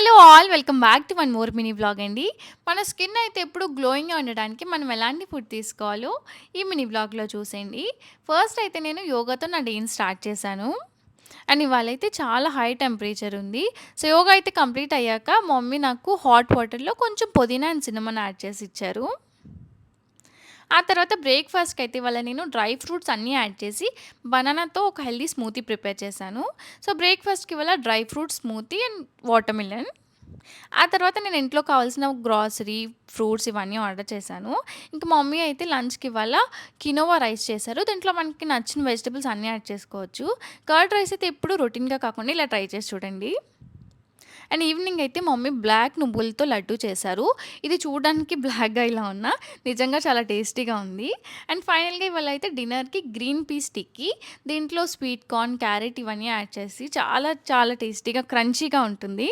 Hello all welcome back to one more mini vlog అండి. మన skin అయితే ఎప్పుడు గ్లోయింగ్‌గా ఉండడానికి మనం ఎలాంటి ఫుడ్ తీసుకోవాలో ఈ మినీ వ్లాగ్‌లో చూసేయండి. ఫస్ట్ అయితే నేను యోగాతో నా డేని స్టార్ట్ చేశాను. అండ్ ఇవాళైతే చాలా హై టెంపరేచర్ ఉంది. సో, యోగా అయితే కంప్లీట్ అయ్యాక మా మమ్మీ నాకు హాట్ వాటర్‌లో కొంచెం పుదీనా అండ్ సిన్నమన్ యాడ్ చేసి ఇచ్చారు. ఆ తర్వాత బ్రేక్‌ఫాస్ట్‌కి అయితే ఇవాళ నేను డ్రై ఫ్రూట్స్ అన్నీ యాడ్ చేసి బనానాతో ఒక హెల్తీ స్మూతీ ప్రిపేర్ చేశాను. సో, బ్రేక్‌ఫాస్ట్‌కి ఇవాళ dry fruit smoothie and water melon. ఆ తర్వాత నేను ఇంట్లో కావాల్సిన గ్రాసరీ, ఫ్రూట్స్ ఇవన్నీ ఆర్డర్ చేశాను. ఇంక మా మమ్మీ అయితే లంచ్‌కి ఇవాళ కినోవా రైస్ చేశారు. దీంట్లో మనకి నచ్చిన వెజిటబుల్స్ అన్నీ యాడ్ చేసుకోవచ్చు. కర్డ్ రైస్ అయితే ఎప్పుడు రొటీన్‌గా కాకుండా ఇలా ట్రై చేసి చూడండి. అండ్ ఈవినింగ్ అయితే మా మమ్మీ బ్లాక్ నువ్వులతో లడ్డు చేశారు. ఇది చూడడానికి బ్లాక్‌గా ఇలా ఉన్నా నిజంగా చాలా టేస్టీగా ఉంది. అండ్ ఫైనల్‌గా ఇవాళ అయితే డిన్నర్‌కి గ్రీన్ పీస్ టిక్కీ, దీంట్లో స్వీట్ కార్న్, క్యారెట్ ఇవన్నీ యాడ్ చేసి చాలా చాలా టేస్టీగా క్రంచీగా ఉంటుంది.